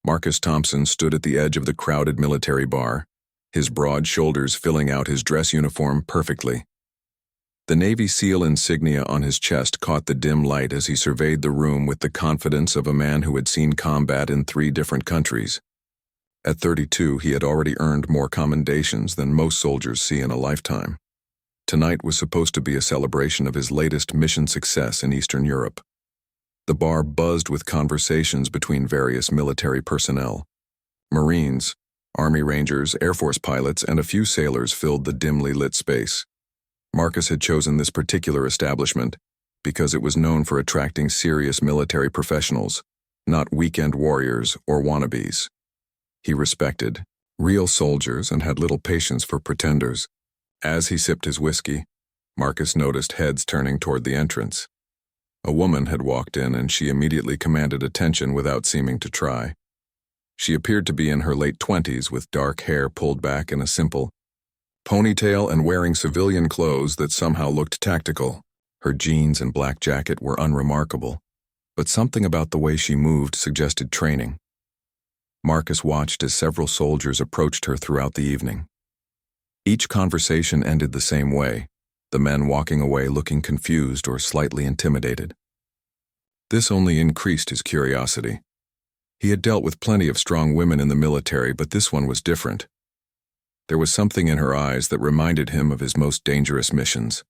Marcus Thompson stood at the edge of the crowded military bar, his broad shoulders filling out his dress uniform perfectly. The Navy SEAL insignia on his chest caught the dim light as he surveyed the room with the confidence of a man who had seen combat in 3 different countries. At 32, he had already earned more commendations than most soldiers see in a lifetime. Tonight was supposed to be a celebration of his latest mission success in Eastern Europe. The bar buzzed with conversations between various military personnel. Marines, Army Rangers, Air Force pilots, and a few sailors filled the dimly lit space. Marcus had chosen this particular establishment because it was known for attracting serious military professionals, not weekend warriors or wannabes. He respected real soldiers and had little patience for pretenders. As he sipped his whiskey, Marcus noticed heads turning toward the entrance. A woman had walked in and she immediately commanded attention without seeming to try. She appeared to be in her late 20s with dark hair pulled back in a simple ponytail and wearing civilian clothes that somehow looked tactical. Her jeans and black jacket were unremarkable, but something about the way she moved suggested training. Marcus watched as several soldiers approached her throughout the evening. Each conversation ended the same way, the men walking away looking confused or slightly intimidated. This only increased his curiosity. He had dealt with plenty of strong women in the military, but this one was different. There was something in her eyes that reminded him of his most dangerous missions.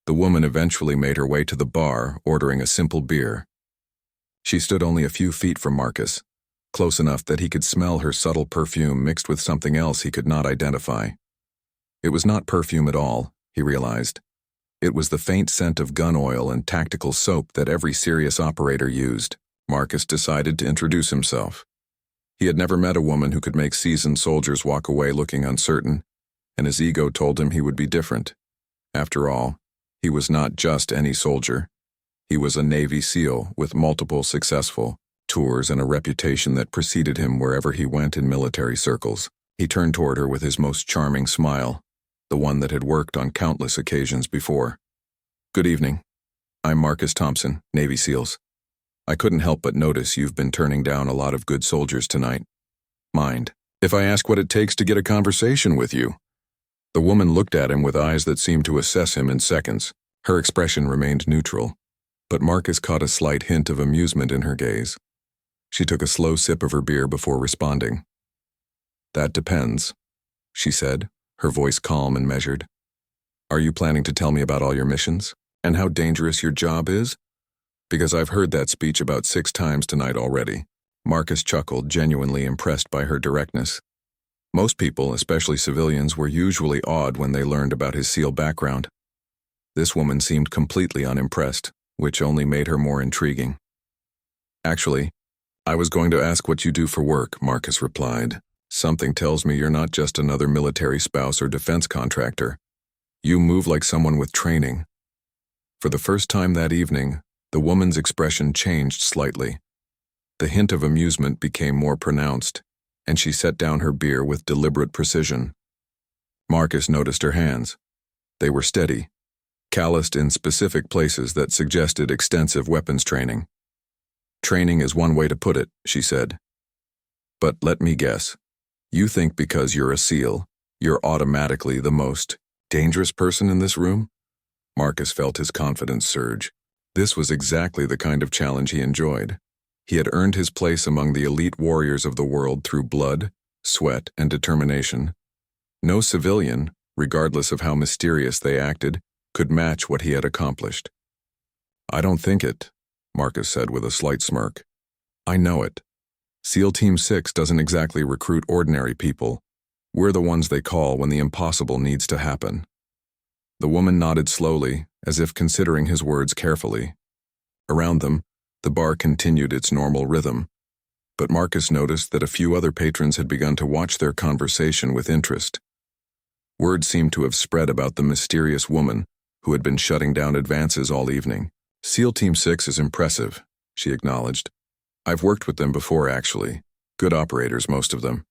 The woman eventually made her way to the bar, ordering a simple beer. She stood only a few feet from Marcus, close enough that he could smell her subtle perfume mixed with something else he could not identify. It was not perfume at all, he realized. It was the faint scent of gun oil and tactical soap that every serious operator used. Marcus decided to introduce himself. He had never met a woman who could make seasoned soldiers walk away looking uncertain, and his ego told him he would be different. After all, he was not just any soldier. He was a Navy SEAL with multiple successful tours and a reputation that preceded him wherever he went in military circles. He turned toward her with his most charming smile, the one that had worked on countless occasions before. "Good evening. I'm Marcus Thompson, Navy SEALs. I couldn't help but notice you've been turning down a lot of good soldiers tonight. Mind if I ask what it takes to get a conversation with you?" The woman looked at him with eyes that seemed to assess him in seconds. Her expression remained neutral, but Marcus caught a slight hint of amusement in her gaze. She took a slow sip of her beer before responding. "That depends," she said, her voice calm and measured. "Are you planning to tell me about all your missions and how dangerous your job is? Because I've heard that speech about 6 times tonight already." Marcus chuckled, genuinely impressed by her directness. Most people, especially civilians, were usually awed when they learned about his SEAL background. This woman seemed completely unimpressed, which only made her more intriguing. "Actually, I was going to ask what you do for work," Marcus replied. "Something tells me you're not just another military spouse or defense contractor. You move like someone with training." For the first time that evening, the woman's expression changed slightly. The hint of amusement became more pronounced, and she set down her beer with deliberate precision. Marcus noticed her hands. They were steady, calloused in specific places that suggested extensive weapons training. "Training is one way to put it," she said. "But let me guess. You think because you're a SEAL, you're automatically the most dangerous person in this room?" Marcus felt his confidence surge. This was exactly the kind of challenge he enjoyed. He had earned his place among the elite warriors of the world through blood, sweat, and determination. No civilian, regardless of how mysterious they acted, could match what he had accomplished. "I don't think it," Marcus said with a slight smirk. "I know it. SEAL Team 6 doesn't exactly recruit ordinary people. We're the ones they call when the impossible needs to happen." The woman nodded slowly, as if considering his words carefully. Around them, the bar continued its normal rhythm, but Marcus noticed that a few other patrons had begun to watch their conversation with interest. Word seemed to have spread about the mysterious woman who had been shutting down advances all evening. "SEAL Team 6 is impressive," she acknowledged. "I've worked with them before, actually. Good operators, most of them.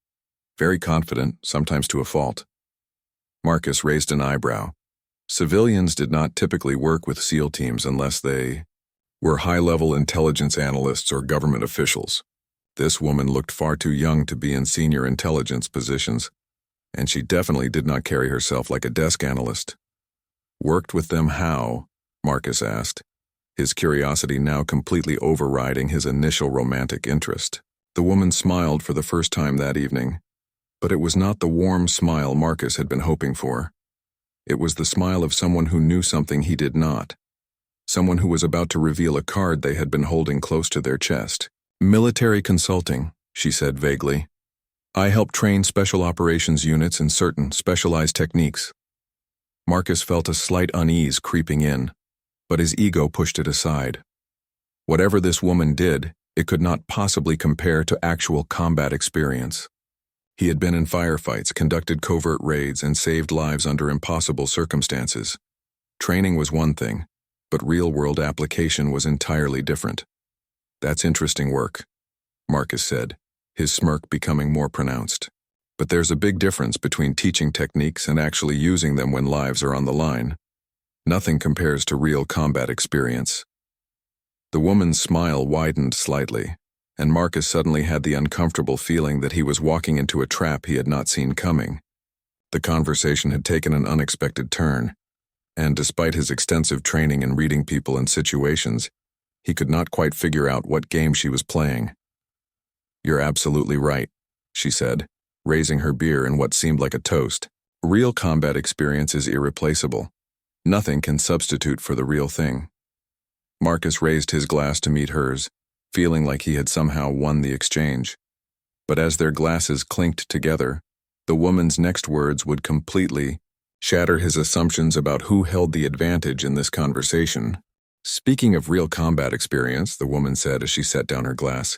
Very confident, sometimes to a fault." Marcus raised an eyebrow. Civilians did not typically work with SEAL teams unless they were high-level intelligence analysts or government officials. This woman looked far too young to be in senior intelligence positions, and she definitely did not carry herself like a desk analyst. Worked with them how? Marcus asked, his curiosity now completely overriding his initial romantic interest. The woman smiled for the first time that evening, but it was not the warm smile Marcus had been hoping for. It was the smile of someone who knew something he did not. Someone who was about to reveal a card they had been holding close to their chest. Military consulting, she said vaguely. I help train special operations units in certain specialized techniques. Marcus felt a slight unease creeping in, but his ego pushed it aside. Whatever this woman did, it could not possibly compare to actual combat experience. He had been in firefights, conducted covert raids, and saved lives under impossible circumstances. Training was one thing, but real-world application was entirely different. That's interesting work, Marcus said, his smirk becoming more pronounced. But there's a big difference between teaching techniques and actually using them when lives are on the line. Nothing compares to real combat experience. The woman's smile widened slightly, and Marcus suddenly had the uncomfortable feeling that he was walking into a trap he had not seen coming. The conversation had taken an unexpected turn, and despite his extensive training in reading people and situations, he could not quite figure out what game she was playing. You're absolutely right, she said, raising her beer in what seemed like a toast. Real combat experience is irreplaceable. Nothing can substitute for the real thing. Marcus raised his glass to meet hers, feeling like he had somehow won the exchange. But as their glasses clinked together, the woman's next words would completely shatter his assumptions about who held the advantage in this conversation. Speaking of real combat experience, the woman said as she set down her glass,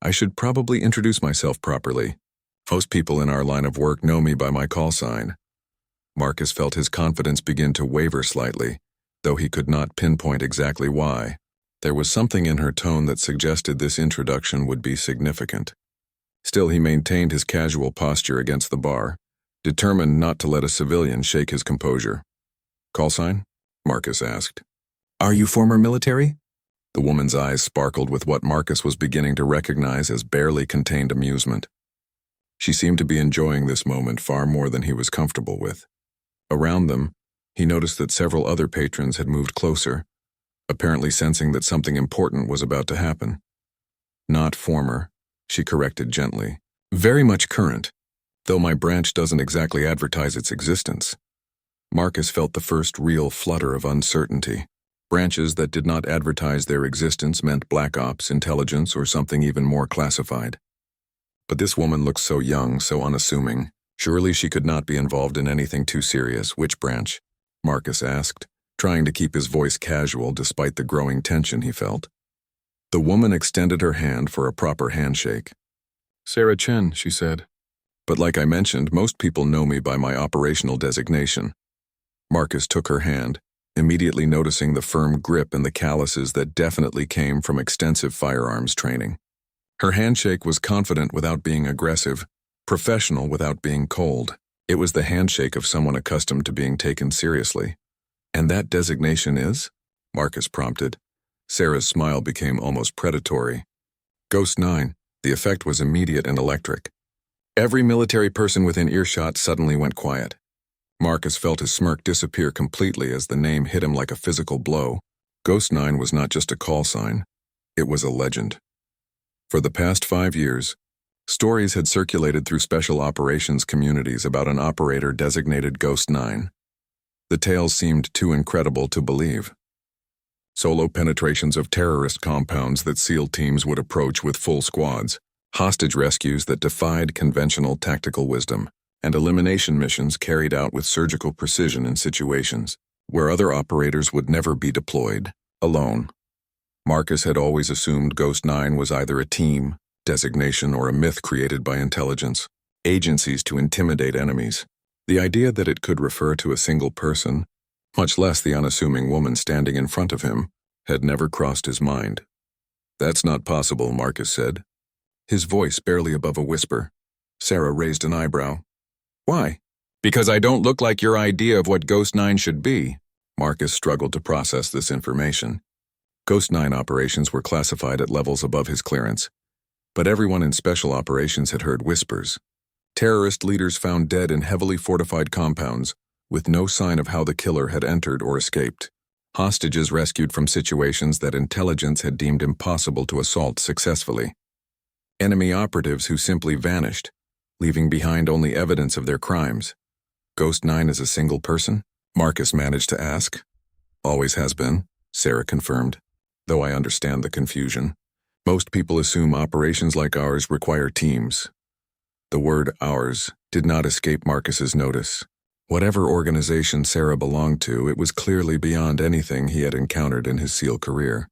I should probably introduce myself properly. Most people in our line of work know me by my call sign. Marcus felt his confidence begin to waver slightly, though he could not pinpoint exactly why. There was something in her tone that suggested this introduction would be significant. Still, he maintained his casual posture against the bar, determined not to let a civilian shake his composure. Call sign? Marcus asked. Are you former military? The woman's eyes sparkled with what Marcus was beginning to recognize as barely contained amusement. She seemed to be enjoying this moment far more than he was comfortable with. Around them, he noticed that several other patrons had moved closer, apparently sensing that something important was about to happen. Not former, she corrected gently. Very much current, though my branch doesn't exactly advertise its existence. Marcus felt the first real flutter of uncertainty. Branches that did not advertise their existence meant black ops, intelligence, or something even more classified. But this woman looked so young, so unassuming. Surely she could not be involved in anything too serious. Which branch? Marcus asked, trying to keep his voice casual despite the growing tension he felt. The woman extended her hand for a proper handshake. Sarah Chen, she said. But like I mentioned, most people know me by my operational designation. Marcus took her hand, immediately noticing the firm grip and the calluses that definitely came from extensive firearms training. Her handshake was confident without being aggressive, professional without being cold. It was the handshake of someone accustomed to being taken seriously. And that designation is? Marcus prompted. Sarah's smile became almost predatory. Ghost 9. The effect was immediate and electric. Every military person within earshot suddenly went quiet. Marcus felt his smirk disappear completely as the name hit him like a physical blow. Ghost 9 was not just a call sign. It was a legend. For the past 5 years, stories had circulated through special operations communities about an operator designated Ghost 9. The tales seemed too incredible to believe. Solo penetrations of terrorist compounds that SEAL teams would approach with full squads, hostage rescues that defied conventional tactical wisdom, and elimination missions carried out with surgical precision in situations where other operators would never be deployed, alone. Marcus had always assumed Ghost 9 was either a team, designation, or a myth created by intelligence, agencies to intimidate enemies. The idea that it could refer to a single person, much less the unassuming woman standing in front of him, had never crossed his mind. That's not possible, Marcus said, his voice barely above a whisper. Sarah raised an eyebrow. Why? Because I don't look like your idea of what Ghost 9 should be. Marcus struggled to process this information. Ghost 9 operations were classified at levels above his clearance. But everyone in special operations had heard whispers. Terrorist leaders found dead in heavily fortified compounds, with no sign of how the killer had entered or escaped. Hostages rescued from situations that intelligence had deemed impossible to assault successfully. Enemy operatives who simply vanished, leaving behind only evidence of their crimes. Ghost 9 is a single person? Marcus managed to ask. Always has been, Sarah confirmed, though I understand the confusion. Most people assume operations like ours require teams. The word ours did not escape Marcus's notice. Whatever organization Sarah belonged to, it was clearly beyond anything he had encountered in his SEAL career.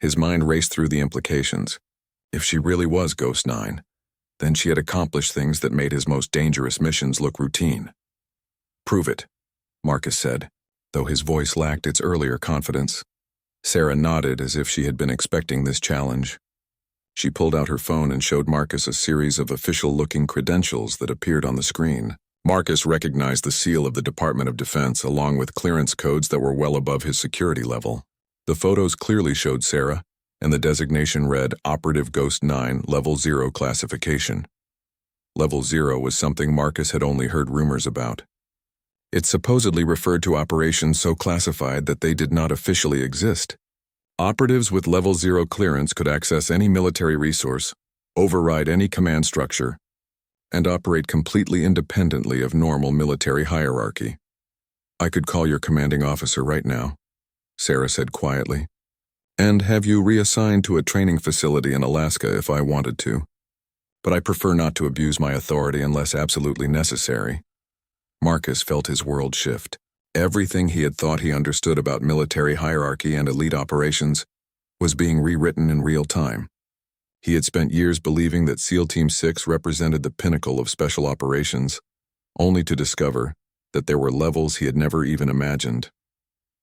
His mind raced through the implications. If she really was Ghost 9, then she had accomplished things that made his most dangerous missions look routine. Prove it, Marcus said, though his voice lacked its earlier confidence. Sarah nodded as if she had been expecting this challenge. She pulled out her phone and showed Marcus a series of official-looking credentials that appeared on the screen. Marcus recognized the seal of the Department of Defense along with clearance codes that were well above his security level. The photos clearly showed Sarah, and the designation read Operative Ghost 9 Level 0 classification. Level 0 was something Marcus had only heard rumors about. It supposedly referred to operations so classified that they did not officially exist. Operatives with Level 0 clearance could access any military resource, override any command structure, and operate completely independently of normal military hierarchy. I could call your commanding officer right now, Sarah said quietly, and have you reassigned to a training facility in Alaska if I wanted to. But I prefer not to abuse my authority unless absolutely necessary. Marcus felt his world shift. Everything he had thought he understood about military hierarchy and elite operations was being rewritten in real time. He had spent years believing that SEAL Team 6 represented the pinnacle of special operations, only to discover that there were levels he had never even imagined.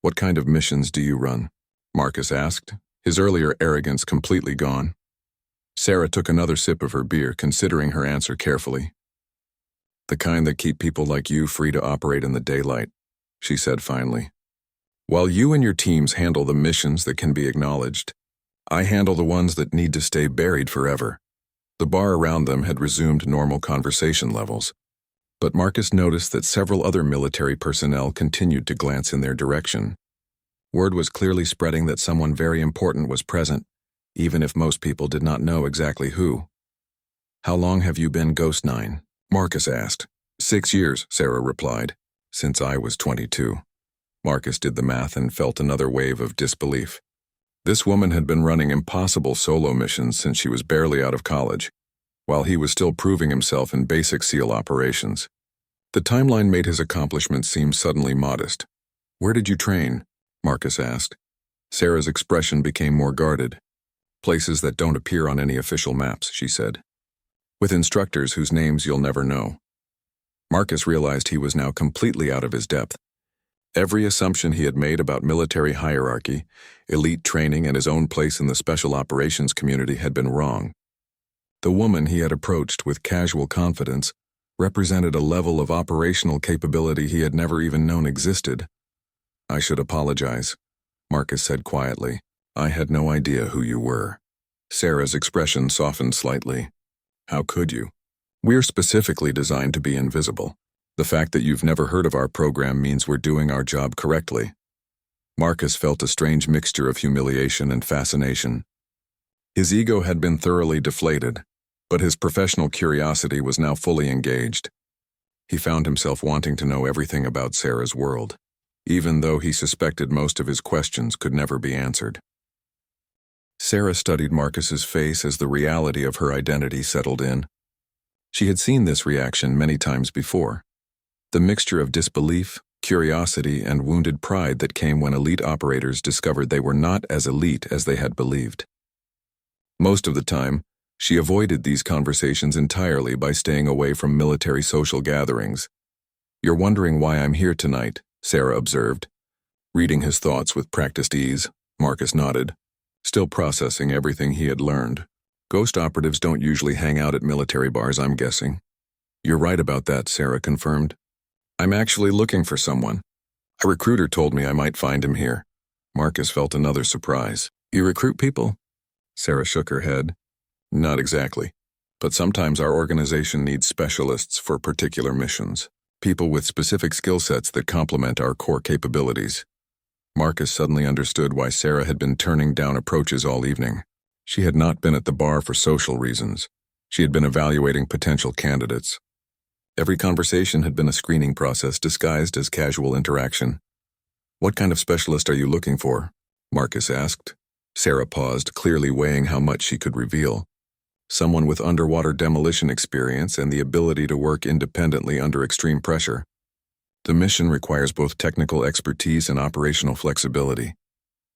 What kind of missions do you run? Marcus asked, his earlier arrogance completely gone. Sarah took another sip of her beer, considering her answer carefully. The kind that keep people like you free to operate in the daylight, she said finally. While you and your teams handle the missions that can be acknowledged, I handle the ones that need to stay buried forever. The bar around them had resumed normal conversation levels, but Marcus noticed that several other military personnel continued to glance in their direction. Word was clearly spreading that someone very important was present, even if most people did not know exactly who. How long have you been Ghost 9? Marcus asked. 6 years, Sarah replied, since I was 22. Marcus did the math and felt another wave of disbelief. This woman had been running impossible solo missions since she was barely out of college, while he was still proving himself in basic SEAL operations. The timeline made his accomplishments seem suddenly modest. Where did you train? Marcus asked. Sarah's expression became more guarded. Places that don't appear on any official maps, she said. With instructors whose names you'll never know. Marcus realized he was now completely out of his depth. Every assumption he had made about military hierarchy, elite training, and his own place in the special operations community had been wrong. The woman he had approached with casual confidence represented a level of operational capability he had never even known existed. I should apologize, Marcus said quietly. I had no idea who you were. Sarah's expression softened slightly. How could you? We're specifically designed to be invisible. The fact that you've never heard of our program means we're doing our job correctly. Marcus felt a strange mixture of humiliation and fascination. His ego had been thoroughly deflated, but his professional curiosity was now fully engaged. He found himself wanting to know everything about Sarah's world, even though he suspected most of his questions could never be answered. Sarah studied Marcus's face as the reality of her identity settled in. She had seen this reaction many times before. The mixture of disbelief, curiosity, and wounded pride that came when elite operators discovered they were not as elite as they had believed. Most of the time, she avoided these conversations entirely by staying away from military social gatherings. You're wondering why I'm here tonight, Sarah observed. Reading his thoughts with practiced ease, Marcus nodded, still processing everything he had learned. Ghost operatives don't usually hang out at military bars, I'm guessing. You're right about that, Sarah confirmed. I'm actually looking for someone. A recruiter told me I might find him here. Marcus felt another surprise. You recruit people? Sarah shook her head. Not exactly. But sometimes our organization needs specialists for particular missions. People with specific skill sets that complement our core capabilities. Marcus suddenly understood why Sarah had been turning down approaches all evening. She had not been at the bar for social reasons. She had been evaluating potential candidates. Every conversation had been a screening process disguised as casual interaction. "What kind of specialist are you looking for?" Marcus asked. Sarah paused, clearly weighing how much she could reveal. "Someone with underwater demolition experience and the ability to work independently under extreme pressure. The mission requires both technical expertise and operational flexibility."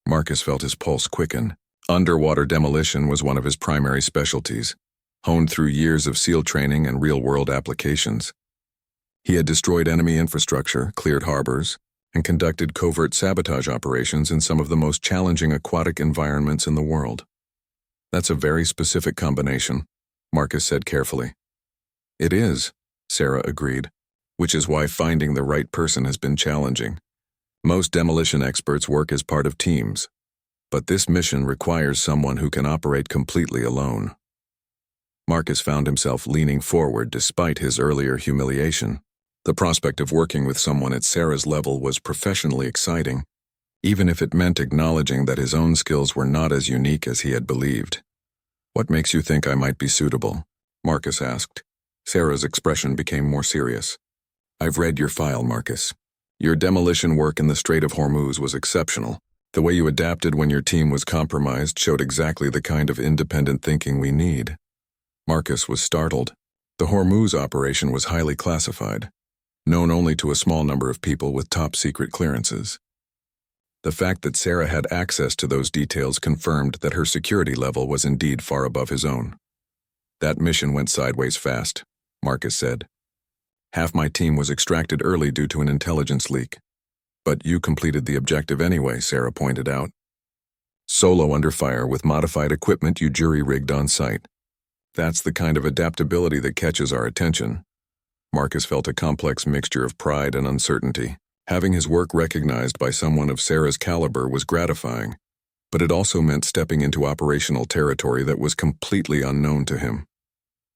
Marcus felt his pulse quicken. Underwater demolition was one of his primary specialties, honed through years of SEAL training and real-world applications. He had destroyed enemy infrastructure, cleared harbors, and conducted covert sabotage operations in some of the most challenging aquatic environments in the world. "That's a very specific combination," Marcus said carefully. "It is," Sarah agreed, "which is why finding the right person has been challenging. Most demolition experts work as part of teams, but this mission requires someone who can operate completely alone." Marcus found himself leaning forward despite his earlier humiliation. The prospect of working with someone at Sarah's level was professionally exciting, even if it meant acknowledging that his own skills were not as unique as he had believed. "What makes you think I might be suitable?" Marcus asked. Sarah's expression became more serious. "I've read your file, Marcus. Your demolition work in the Strait of Hormuz was exceptional. The way you adapted when your team was compromised showed exactly the kind of independent thinking we need." Marcus was startled. The Hormuz operation was highly classified, known only to a small number of people with top-secret clearances. The fact that Sarah had access to those details confirmed that her security level was indeed far above his own. "That mission went sideways fast," Marcus said. "Half my team was extracted early due to an intelligence leak. But you completed the objective anyway," Sarah pointed out. "Solo under fire with modified equipment you jury-rigged on site. That's the kind of adaptability that catches our attention." Marcus felt a complex mixture of pride and uncertainty. Having his work recognized by someone of Sarah's caliber was gratifying, but it also meant stepping into operational territory that was completely unknown to him.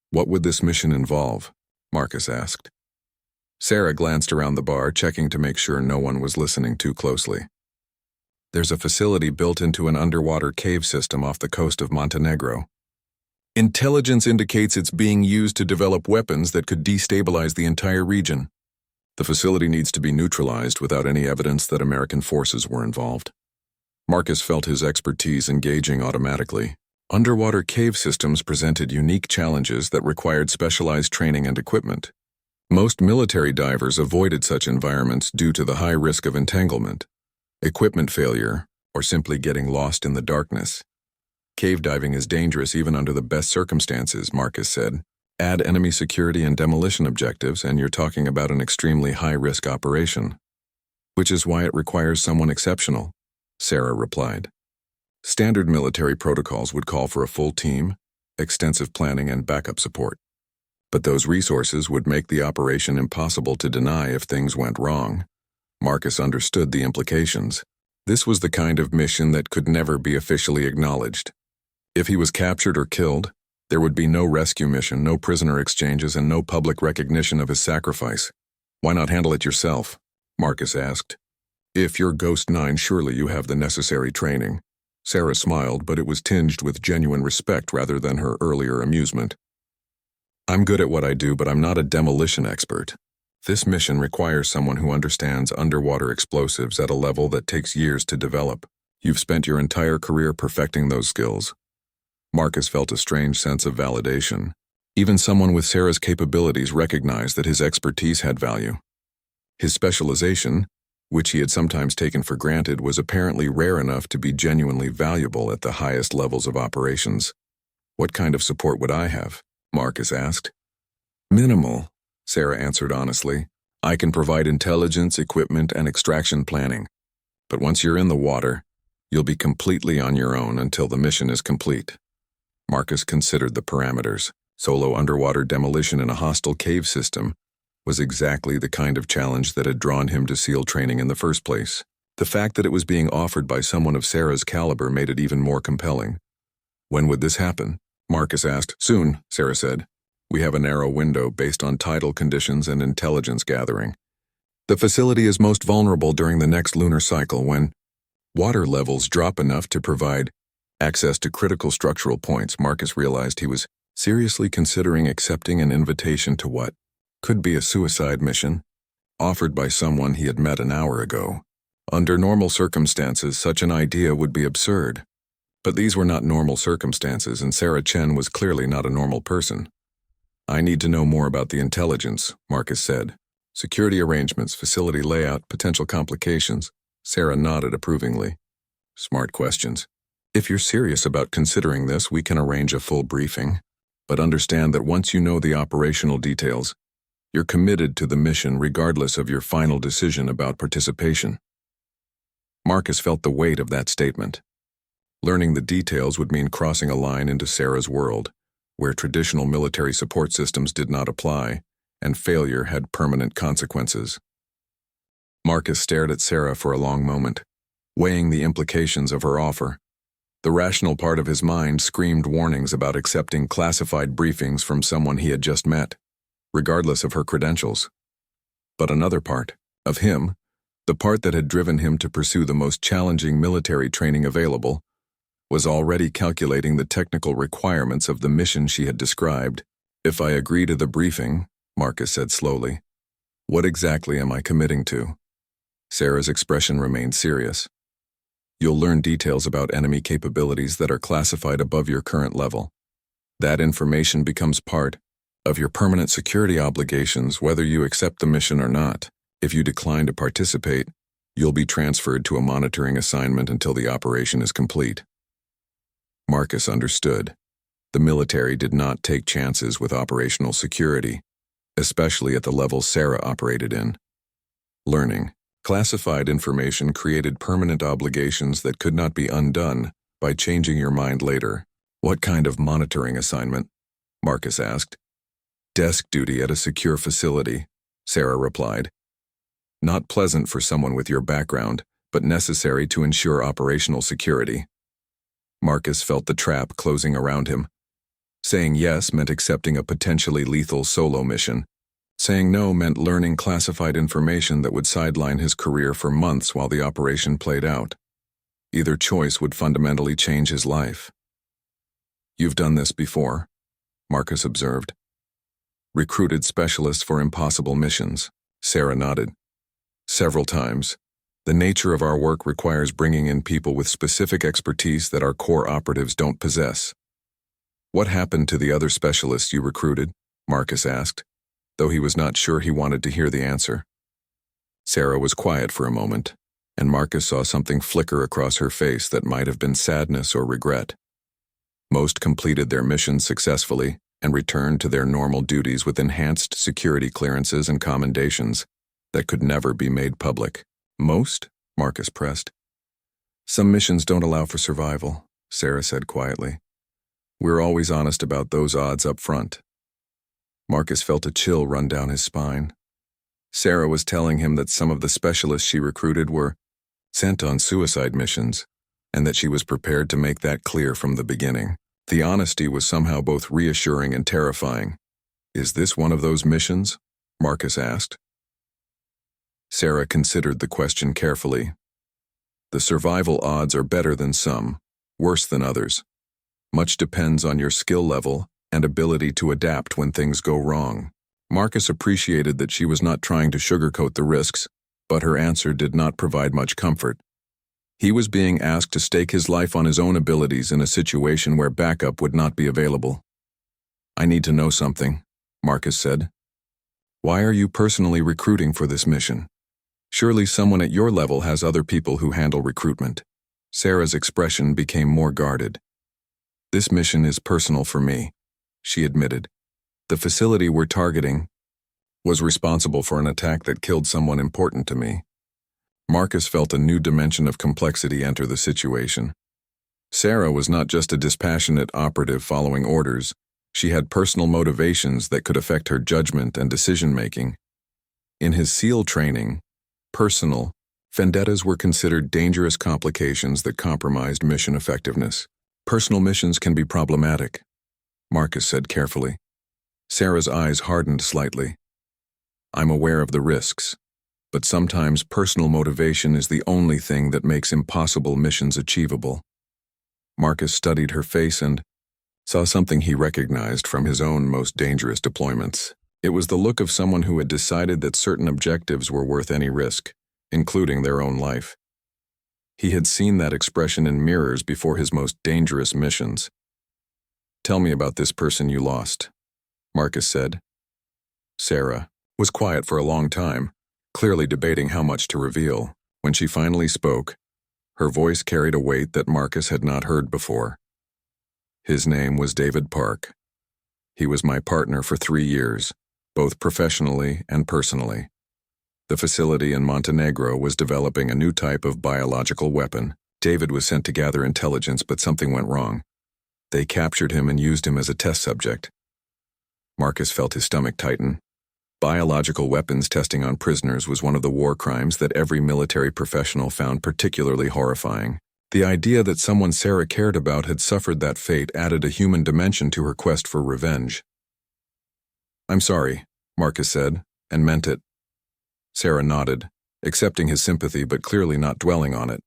"What would this mission involve?" Marcus asked. Sarah glanced around the bar, checking to make sure no one was listening too closely. "There's a facility built into an underwater cave system off the coast of Montenegro. Intelligence indicates it's being used to develop weapons that could destabilize the entire region. The facility needs to be neutralized without any evidence that American forces were involved." Marcus felt his expertise engaging automatically. Underwater cave systems presented unique challenges that required specialized training and equipment. Most military divers avoided such environments due to the high risk of entanglement, equipment failure, or simply getting lost in the darkness. "Cave diving is dangerous even under the best circumstances," Marcus said. "Add enemy security and demolition objectives, and you're talking about an extremely high-risk operation." "Which is why it requires someone exceptional," Sarah replied. "Standard military protocols would call for a full team, extensive planning, and backup support. But those resources would make the operation impossible to deny if things went wrong." Marcus understood the implications. This was the kind of mission that could never be officially acknowledged. If he was captured or killed, there would be no rescue mission, no prisoner exchanges, and no public recognition of his sacrifice. "Why not handle it yourself?" Marcus asked. "If you're Ghost 9, surely you have the necessary training." Sarah smiled, but it was tinged with genuine respect rather than her earlier amusement. "I'm good at what I do, but I'm not a demolition expert. This mission requires someone who understands underwater explosives at a level that takes years to develop. You've spent your entire career perfecting those skills." Marcus felt a strange sense of validation. Even someone with Sarah's capabilities recognized that his expertise had value. His specialization, which he had sometimes taken for granted, was apparently rare enough to be genuinely valuable at the highest levels of operations. "What kind of support would I have?" Marcus asked. "Minimal," Sarah answered honestly. "I can provide intelligence, equipment, and extraction planning. But once you're in the water, you'll be completely on your own until the mission is complete." Marcus considered the parameters. Solo underwater demolition in a hostile cave system was exactly the kind of challenge that had drawn him to SEAL training in the first place. The fact that it was being offered by someone of Sarah's caliber made it even more compelling. When would this happen? Marcus asked. Soon, Sarah said. We have a narrow window based on tidal conditions and intelligence gathering. The facility is most vulnerable during the next lunar cycle when water levels drop enough to provide access to critical structural points. Marcus realized he was seriously considering accepting an invitation to what could be a suicide mission, offered by someone he had met an hour ago. Under normal circumstances, such an idea would be absurd. But these were not normal circumstances, and Sarah Chen was clearly not a normal person. I need to know more about the intelligence, Marcus said. Security arrangements, facility layout, potential complications. Sarah nodded approvingly. Smart questions. If you're serious about considering this, we can arrange a full briefing. But understand that once you know the operational details, you're committed to the mission regardless of your final decision about participation. Marcus felt the weight of that statement. Learning the details would mean crossing a line into Sarah's world, where traditional military support systems did not apply, and failure had permanent consequences. Marcus stared at Sarah for a long moment, weighing the implications of her offer. The rational part of his mind screamed warnings about accepting classified briefings from someone he had just met, regardless of her credentials. But another part, of him, the part that had driven him to pursue the most challenging military training available, was already calculating the technical requirements of the mission she had described. If I agree to the briefing, Marcus said slowly, what exactly am I committing to? Sarah's expression remained serious. You'll learn details about enemy capabilities that are classified above your current level. That information becomes part of your permanent security obligations whether you accept the mission or not. If you decline to participate, you'll be transferred to a monitoring assignment until the operation is complete. Marcus understood. The military did not take chances with operational security, especially at the level Sarah operated in. Learning classified information created permanent obligations that could not be undone by changing your mind later. What kind of monitoring assignment? Marcus asked. Desk duty at a secure facility, Sarah replied. Not pleasant for someone with your background, but necessary to ensure operational security. Marcus felt the trap closing around him. Saying yes meant accepting a potentially lethal solo mission. Saying no meant learning classified information that would sideline his career for months while the operation played out. Either choice would fundamentally change his life. You've done this before, Marcus observed. Recruited specialists for impossible missions, Sarah nodded. Several times. The nature of our work requires bringing in people with specific expertise that our core operatives don't possess. What happened to the other specialists you recruited? Marcus asked, though he was not sure he wanted to hear the answer. Sarah was quiet for a moment, and Marcus saw something flicker across her face that might have been sadness or regret. Most completed their missions successfully and returned to their normal duties with enhanced security clearances and commendations that could never be made public. Most? Marcus pressed. Some missions don't allow for survival, Sarah said quietly. We're always honest about those odds up front. Marcus felt a chill run down his spine. Sarah was telling him that some of the specialists she recruited were sent on suicide missions, and that she was prepared to make that clear from the beginning. The honesty was somehow both reassuring and terrifying. Is this one of those missions? Marcus asked. Sarah considered the question carefully. The survival odds are better than some, worse than others. Much depends on your skill level and ability to adapt when things go wrong. Marcus appreciated that she was not trying to sugarcoat the risks, but her answer did not provide much comfort. He was being asked to stake his life on his own abilities in a situation where backup would not be available. I need to know something, Marcus said. Why are you personally recruiting for this mission? Surely someone at your level has other people who handle recruitment. Sarah's expression became more guarded. This mission is personal for me, she admitted. The facility we're targeting was responsible for an attack that killed someone important to me. Marcus felt a new dimension of complexity enter the situation. Sarah was not just a dispassionate operative following orders. She had personal motivations that could affect her judgment and decision-making. In his SEAL training, personal vendettas were considered dangerous complications that compromised mission effectiveness. Personal missions can be problematic, Marcus said carefully. Sarah's eyes hardened slightly. I'm aware of the risks, but sometimes personal motivation is the only thing that makes impossible missions achievable. Marcus studied her face and saw something he recognized from his own most dangerous deployments. It was the look of someone who had decided that certain objectives were worth any risk, including their own life. He had seen that expression in mirrors before his most dangerous missions. Tell me about this person you lost, Marcus said. Sarah was quiet for a long time, clearly debating how much to reveal. When she finally spoke, her voice carried a weight that Marcus had not heard before. His name was David Park. He was my partner for 3 years, both professionally and personally. The facility in Montenegro was developing a new type of biological weapon. David was sent to gather intelligence, but something went wrong. They captured him and used him as a test subject. Marcus felt his stomach tighten. Biological weapons testing on prisoners was one of the war crimes that every military professional found particularly horrifying. The idea that someone Sarah cared about had suffered that fate added a human dimension to her quest for revenge. I'm sorry, Marcus said, and meant it. Sarah nodded, accepting his sympathy but clearly not dwelling on it.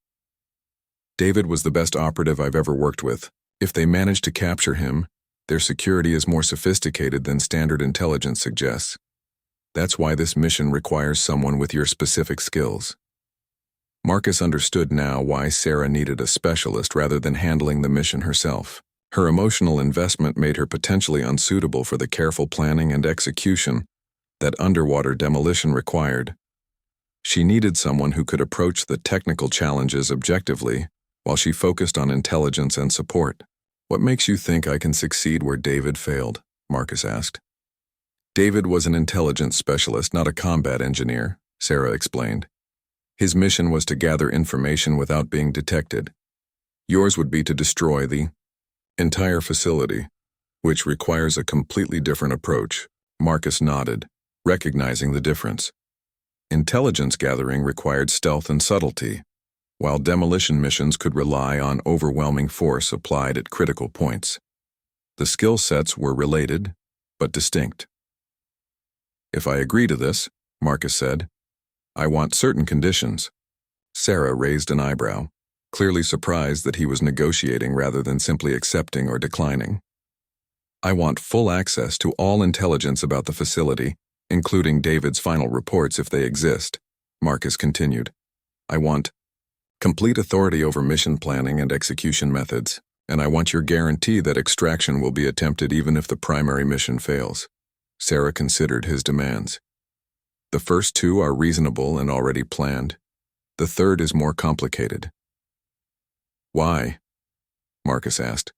David was the best operative I've ever worked with. If they managed to capture him, their security is more sophisticated than standard intelligence suggests. That's why this mission requires someone with your specific skills. Marcus understood now why Sarah needed a specialist rather than handling the mission herself. Her emotional investment made her potentially unsuitable for the careful planning and execution that underwater demolition required. She needed someone who could approach the technical challenges objectively while she focused on intelligence and support. What makes you think I can succeed where David failed? Marcus asked. David was an intelligence specialist, not a combat engineer, Sarah explained. His mission was to gather information without being detected. Yours would be to destroy the entire facility, which requires a completely different approach. Marcus nodded, recognizing the difference. Intelligence gathering required stealth and subtlety, while demolition missions could rely on overwhelming force applied at critical points. The skill sets were related, but distinct. If I agree to this, Marcus said, I want certain conditions. Sarah raised an eyebrow, clearly surprised that he was negotiating rather than simply accepting or declining. I want full access to all intelligence about the facility, including David's final reports if they exist, Marcus continued. I want complete authority over mission planning and execution methods, and I want your guarantee that extraction will be attempted even if the primary mission fails. Sarah considered his demands. The first 2 are reasonable and already planned. The third is more complicated. Why? Marcus asked.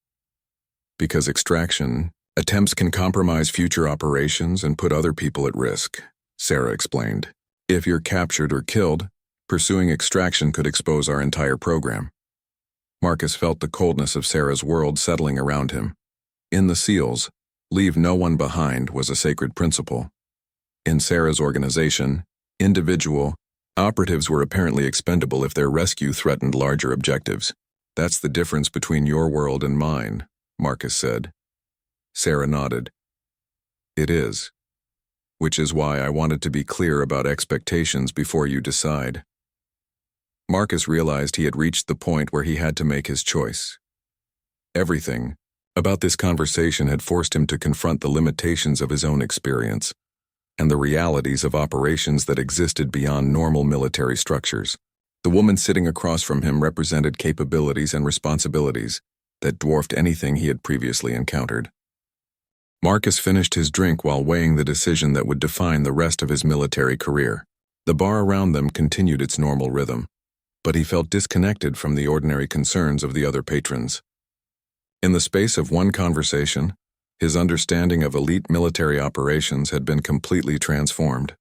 Because extraction attempts can compromise future operations and put other people at risk, Sarah explained. If you're captured or killed, pursuing extraction could expose our entire program. Marcus felt the coldness of Sarah's world settling around him. In the SEALs, leave no one behind was a sacred principle. In Sarah's organization, individual operatives were apparently expendable if their rescue threatened larger objectives. That's the difference between your world and mine, Marcus said. Sarah nodded. It is. Which is why I wanted to be clear about expectations before you decide. Marcus realized he had reached the point where he had to make his choice. Everything about this conversation had forced him to confront the limitations of his own experience and the realities of operations that existed beyond normal military structures. The woman sitting across from him represented capabilities and responsibilities that dwarfed anything he had previously encountered. Marcus finished his drink while weighing the decision that would define the rest of his military career. The bar around them continued its normal rhythm, but he felt disconnected from the ordinary concerns of the other patrons. In the space of one conversation, his understanding of elite military operations had been completely transformed.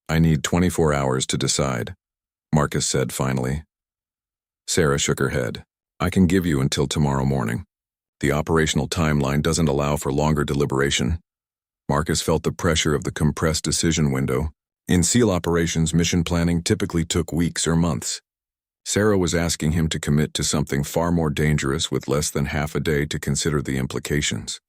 I need 24 hours to decide, Marcus said finally. Sarah shook her head. I can give you until tomorrow morning. The operational timeline doesn't allow for longer deliberation. Marcus felt the pressure of the compressed decision window. In SEAL operations, mission planning typically took weeks or months. Sarah was asking him to commit to something far more dangerous with less than half a day to consider the implications.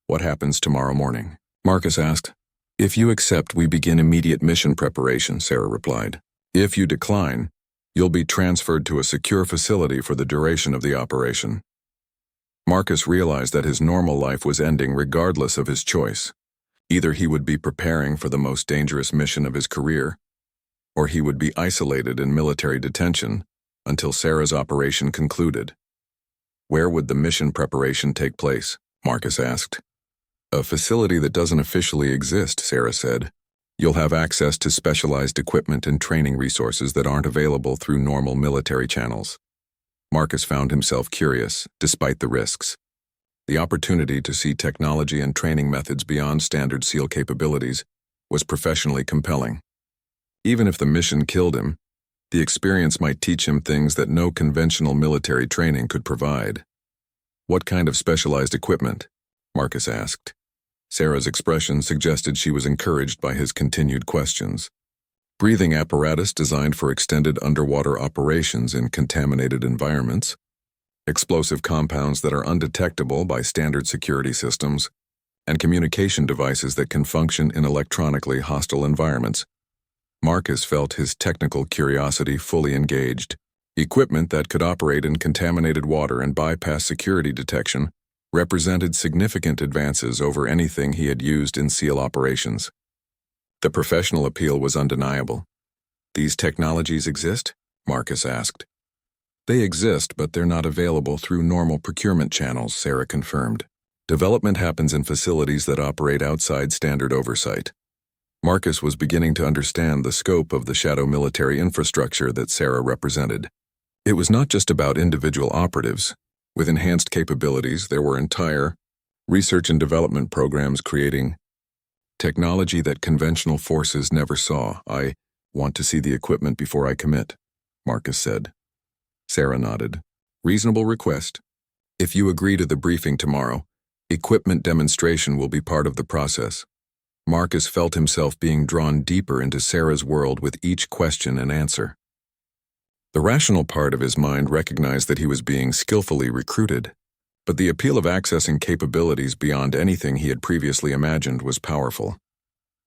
What happens tomorrow morning? Marcus asked. If you accept, we begin immediate mission preparation, Sarah replied. If you decline, you'll be transferred to a secure facility for the duration of the operation. Marcus realized that his normal life was ending regardless of his choice. Either he would be preparing for the most dangerous mission of his career, or he would be isolated in military detention until Sarah's operation concluded. Where would the mission preparation take place? Marcus asked. A facility that doesn't officially exist, Sarah said. You'll have access to specialized equipment and training resources that aren't available through normal military channels. Marcus found himself curious, despite the risks. The opportunity to see technology and training methods beyond standard SEAL capabilities was professionally compelling. Even if the mission killed him, the experience might teach him things that no conventional military training could provide. What kind of specialized equipment? Marcus asked. Sarah's expression suggested she was encouraged by his continued questions. Breathing apparatus designed for extended underwater operations in contaminated environments, explosive compounds that are undetectable by standard security systems, and communication devices that can function in electronically hostile environments. Marcus felt his technical curiosity fully engaged. Equipment that could operate in contaminated water and bypass security detection represented significant advances over anything he had used in SEAL operations. The professional appeal was undeniable. These technologies exist? Marcus asked. They exist, but they're not available through normal procurement channels, Sarah confirmed. Development happens in facilities that operate outside standard oversight. Marcus was beginning to understand the scope of the shadow military infrastructure that Sarah represented. It was not just about individual operatives. With enhanced capabilities, there were entire research and development programs creating technology that conventional forces never saw. I want to see the equipment before I commit, Marcus said. Sarah nodded. Reasonable request. If you agree to the briefing tomorrow, equipment demonstration will be part of the process. Marcus felt himself being drawn deeper into Sarah's world with each question and answer. The rational part of his mind recognized that he was being skillfully recruited, but the appeal of accessing capabilities beyond anything he had previously imagined was powerful.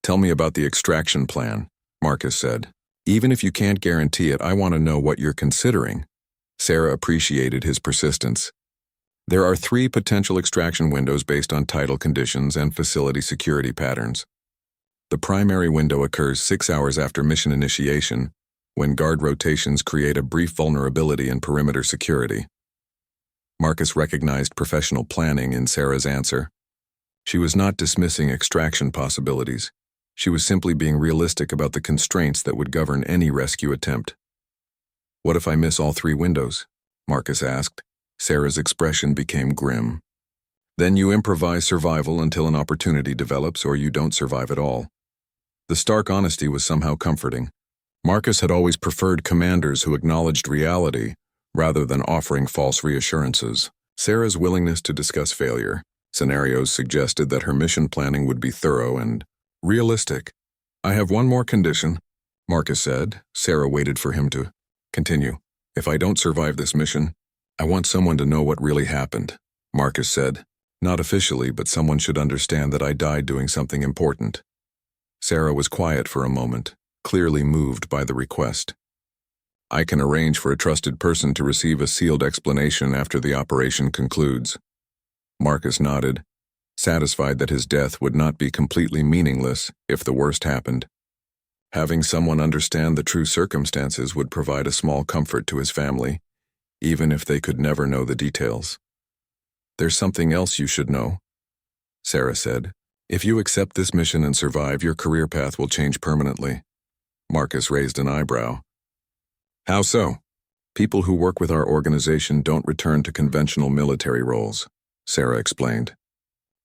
Tell me about the extraction plan, Marcus said. Even if you can't guarantee it, I want to know what you're considering. Sarah appreciated his persistence. There are 3 potential extraction windows based on tidal conditions and facility security patterns. The primary window occurs 6 hours after mission initiation, when guard rotations create a brief vulnerability in perimeter security. Marcus recognized professional planning in Sarah's answer. She was not dismissing extraction possibilities. She was simply being realistic about the constraints that would govern any rescue attempt. What if I miss all 3 windows? Marcus asked. Sarah's expression became grim. Then you improvise survival until an opportunity develops, or you don't survive at all. The stark honesty was somehow comforting. Marcus had always preferred commanders who acknowledged reality rather than offering false reassurances. Sarah's willingness to discuss failure scenarios suggested that her mission planning would be thorough and realistic. I have one more condition, Marcus said. Sarah waited for him to continue. If I don't survive this mission, I want someone to know what really happened, Marcus said. Not officially, but someone should understand that I died doing something important. Sarah was quiet for a moment, clearly moved by the request. I can arrange for a trusted person to receive a sealed explanation after the operation concludes. Marcus nodded, satisfied that his death would not be completely meaningless if the worst happened. Having someone understand the true circumstances would provide a small comfort to his family, even if they could never know the details. There's something else you should know, Sarah said. If you accept this mission and survive, your career path will change permanently. Marcus raised an eyebrow. How so? People who work with our organization don't return to conventional military roles, Sarah explained.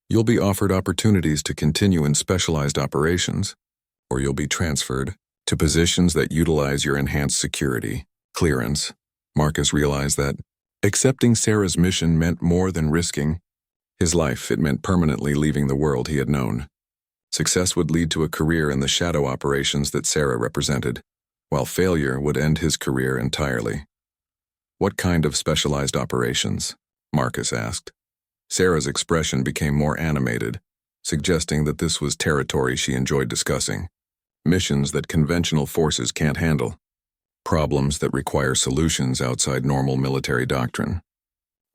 You'll be offered opportunities to continue in specialized operations, or you'll be transferred to positions that utilize your enhanced security clearance. Marcus realized that accepting Sarah's mission meant more than risking his life. It meant permanently leaving the world he had known. Success would lead to a career in the shadow operations that Sarah represented, while failure would end his career entirely. What kind of specialized operations? Marcus asked. Sarah's expression became more animated, suggesting that this was territory she enjoyed discussing. Missions that conventional forces can't handle. Problems that require solutions outside normal military doctrine.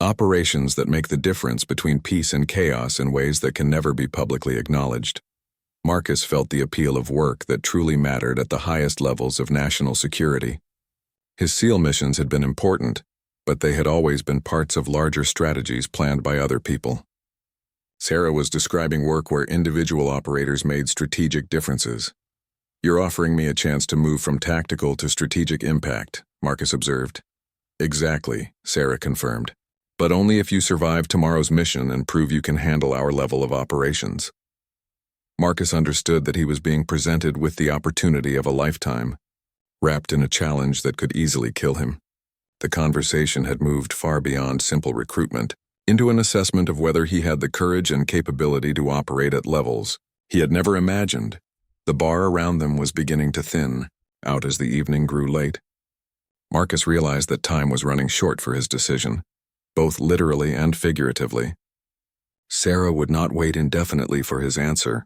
Operations that make the difference between peace and chaos in ways that can never be publicly acknowledged. Marcus felt the appeal of work that truly mattered at the highest levels of national security. His SEAL missions had been important, but they had always been parts of larger strategies planned by other people. Sarah was describing work where individual operators made strategic differences. "You're offering me a chance to move from tactical to strategic impact," Marcus observed. "Exactly," Sarah confirmed. "But only if you survive tomorrow's mission and prove you can handle our level of operations." Marcus understood that he was being presented with the opportunity of a lifetime, wrapped in a challenge that could easily kill him. The conversation had moved far beyond simple recruitment, into an assessment of whether he had the courage and capability to operate at levels he had never imagined. The bar around them was beginning to thin, out as the evening grew late. Marcus realized that time was running short for his decision, both literally and figuratively. Sarah would not wait indefinitely for his answer,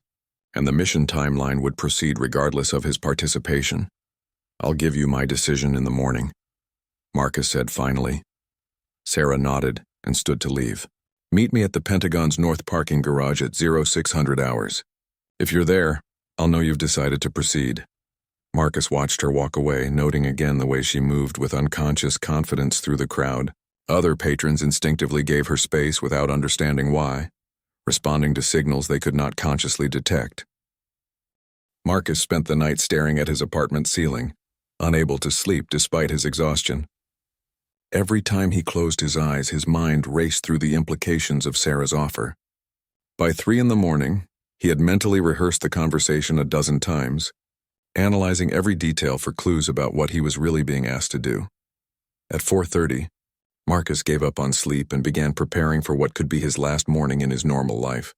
and the mission timeline would proceed regardless of his participation. "I'll give you my decision in the morning," Marcus said finally. Sarah nodded and stood to leave. "Meet me at the Pentagon's north parking garage at 0600 hours. If you're there, I'll know you've decided to proceed." Marcus watched her walk away, noting again the way she moved with unconscious confidence through the crowd. Other patrons instinctively gave her space without understanding why, responding to signals they could not consciously detect. Marcus spent the night staring at his apartment ceiling, unable to sleep despite his exhaustion. Every time he closed his eyes, his mind raced through the implications of Sarah's offer. By 3 a.m, he had mentally rehearsed the conversation a dozen times, analyzing every detail for clues about what he was really being asked to do. At 4:30, Marcus gave up on sleep and began preparing for what could be his last morning in his normal life.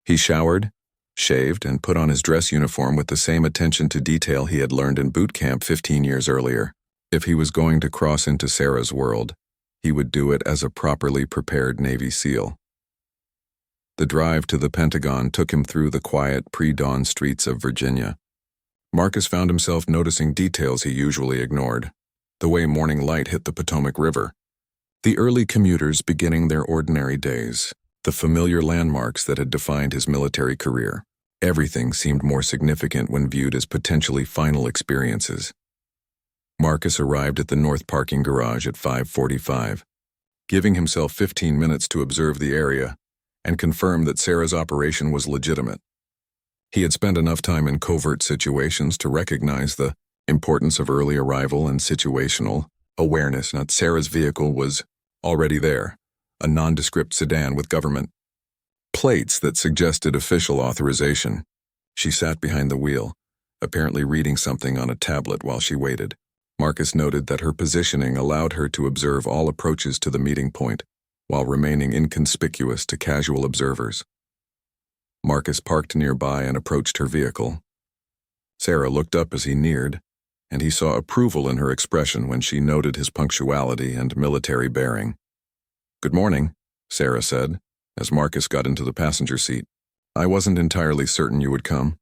He showered, shaved, and put on his dress uniform with the same attention to detail he had learned in boot camp 15 years earlier. If he was going to cross into Sarah's world, he would do it as a properly prepared Navy SEAL. The drive to the Pentagon took him through the quiet, pre-dawn streets of Virginia. Marcus found himself noticing details he usually ignored. The way morning light hit the Potomac River. The early commuters beginning their ordinary days. The familiar landmarks that had defined his military career. Everything seemed more significant when viewed as potentially final experiences. Marcus arrived at the north parking garage at 5:45, giving himself 15 minutes to observe the area and confirm that Sarah's operation was legitimate. He had spent enough time in covert situations to recognize the importance of early arrival and situational awareness. That Sarah's vehicle was already there, a nondescript sedan with government plates that suggested official authorization. She sat behind the wheel, apparently reading something on a tablet while she waited. Marcus noted that her positioning allowed her to observe all approaches to the meeting point, while remaining inconspicuous to casual observers. Marcus parked nearby and approached her vehicle. Sarah looked up as he neared, and he saw approval in her expression when she noted his punctuality and military bearing. "Good morning," Sarah said, as Marcus got into the passenger seat. "I wasn't entirely certain you would come."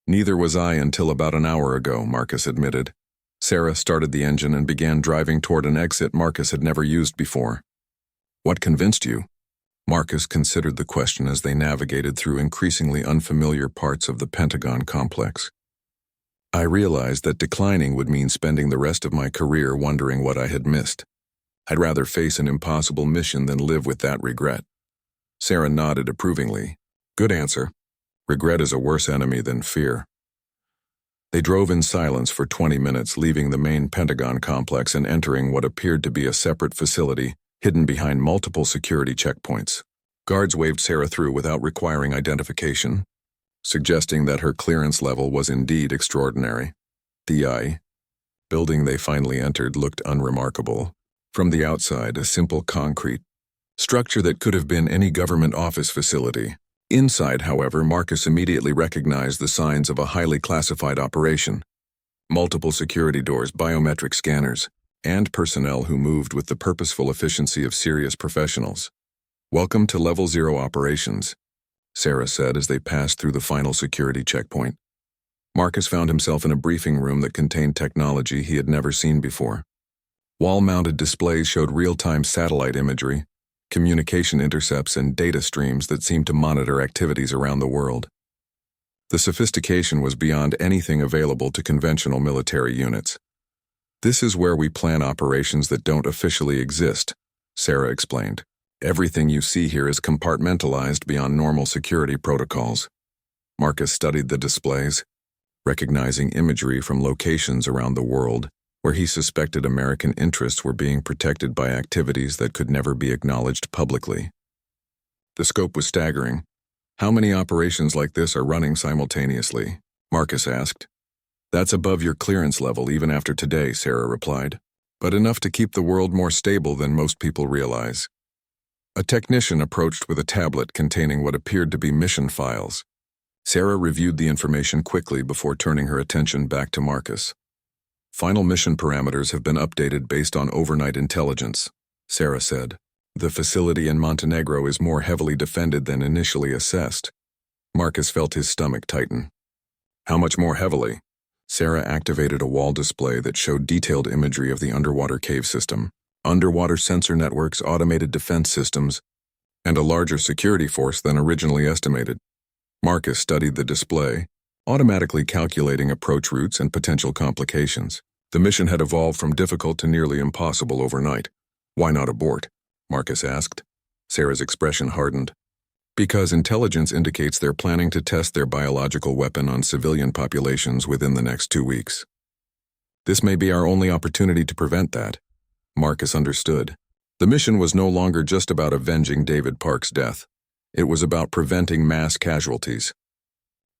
"Neither was I until about an hour ago," Marcus admitted. Sarah started the engine and began driving toward an exit Marcus had never used before. "What convinced you?" Marcus considered the question as they navigated through increasingly unfamiliar parts of the Pentagon complex. "I realized that declining would mean spending the rest of my career wondering what I had missed. I'd rather face an impossible mission than live with that regret." Sarah nodded approvingly. "Good answer. Regret is a worse enemy than fear." They drove in silence for 20 minutes, leaving the main Pentagon complex and entering what appeared to be a separate facility, hidden behind multiple security checkpoints. Guards waved Sarah through without requiring identification, suggesting that her clearance level was indeed extraordinary. The building they finally entered looked unremarkable. From the outside, a simple concrete structure that could have been any government office facility. Inside, however, Marcus immediately recognized the signs of a highly classified operation. Multiple security doors, biometric scanners, and personnel who moved with the purposeful efficiency of serious professionals. Welcome to Level 0 operations, Sarah said as they passed through the final security checkpoint. Marcus found himself in a briefing room that contained technology he had never seen before. Wall-mounted displays showed real-time satellite imagery, communication intercepts, and data streams that seemed to monitor activities around the world. The sophistication was beyond anything available to conventional military units. "This is where we plan operations that don't officially exist," Sarah explained. "Everything you see here is compartmentalized beyond normal security protocols." Marcus studied the displays, recognizing imagery from locations around the world where he suspected American interests were being protected by activities that could never be acknowledged publicly. The scope was staggering. "How many operations like this are running simultaneously?" Marcus asked. "That's above your clearance level even after today," Sarah replied, "but enough to keep the world more stable than most people realize." A technician approached with a tablet containing what appeared to be mission files. Sarah reviewed the information quickly before turning her attention back to Marcus. "Final mission parameters have been updated based on overnight intelligence," Sarah said. "The facility in Montenegro is more heavily defended than initially assessed." Marcus felt his stomach tighten. "How much more heavily?" Sarah activated a wall display that showed detailed imagery of the underwater cave system, underwater sensor networks, automated defense systems, and a larger security force than originally estimated. Marcus studied the display, automatically calculating approach routes and potential complications. The mission had evolved from difficult to nearly impossible overnight. "Why not abort?" Marcus asked. Sarah's expression hardened. "Because intelligence indicates they're planning to test their biological weapon on civilian populations within the next 2 weeks. This may be our only opportunity to prevent that." Marcus understood. The mission was no longer just about avenging David Park's death. It was about preventing mass casualties.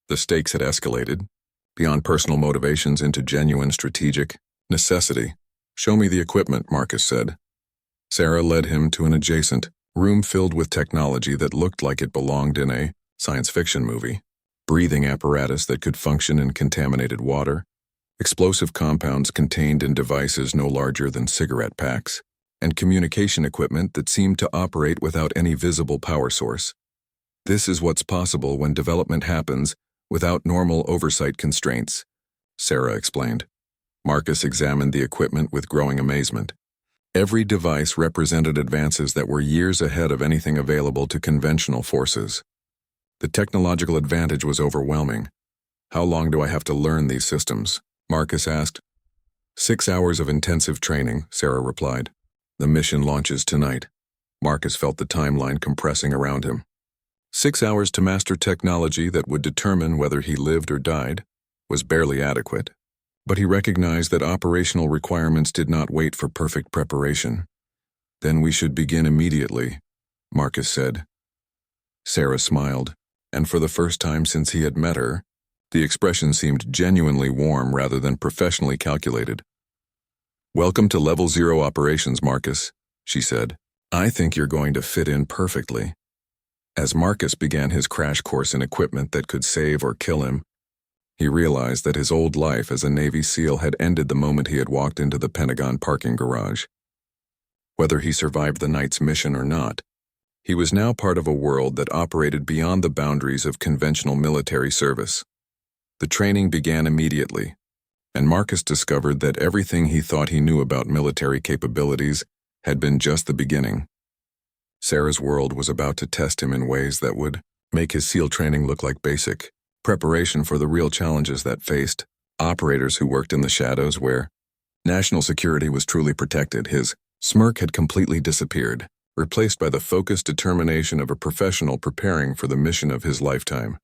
The stakes had escalated, beyond personal motivations into genuine strategic necessity. "Show me the equipment," Marcus said. Sarah led him to an adjacent room filled with technology that looked like it belonged in a science fiction movie. Breathing apparatus that could function in contaminated water, explosive compounds contained in devices no larger than cigarette packs, and communication equipment that seemed to operate without any visible power source. "This is what's possible when development happens without normal oversight constraints," Sarah explained. Marcus examined the equipment with growing amazement. Every device represented advances that were years ahead of anything available to conventional forces. The technological advantage was overwhelming. "How long do I have to learn these systems?" Marcus asked. 6 hours of intensive training," Sarah replied. "The mission launches tonight." Marcus felt the timeline compressing around him. 6 hours to master technology that would determine whether he lived or died was barely adequate. But he recognized that operational requirements did not wait for perfect preparation. "Then we should begin immediately," Marcus said. Sarah smiled, and for the first time since he had met her, the expression seemed genuinely warm rather than professionally calculated. "Welcome to Level 0 operations, Marcus," she said. "I think you're going to fit in perfectly." As Marcus began his crash course in equipment that could save or kill him, he realized that his old life as a Navy SEAL had ended the moment he had walked into the Pentagon parking garage. Whether he survived the night's mission or not, he was now part of a world that operated beyond the boundaries of conventional military service. The training began immediately, and Marcus discovered that everything he thought he knew about military capabilities had been just the beginning. Sarah's world was about to test him in ways that would make his SEAL training look like basic preparation for the real challenges that faced operators who worked in the shadows where national security was truly protected. His smirk had completely disappeared, replaced by the focused determination of a professional preparing for the mission of his lifetime.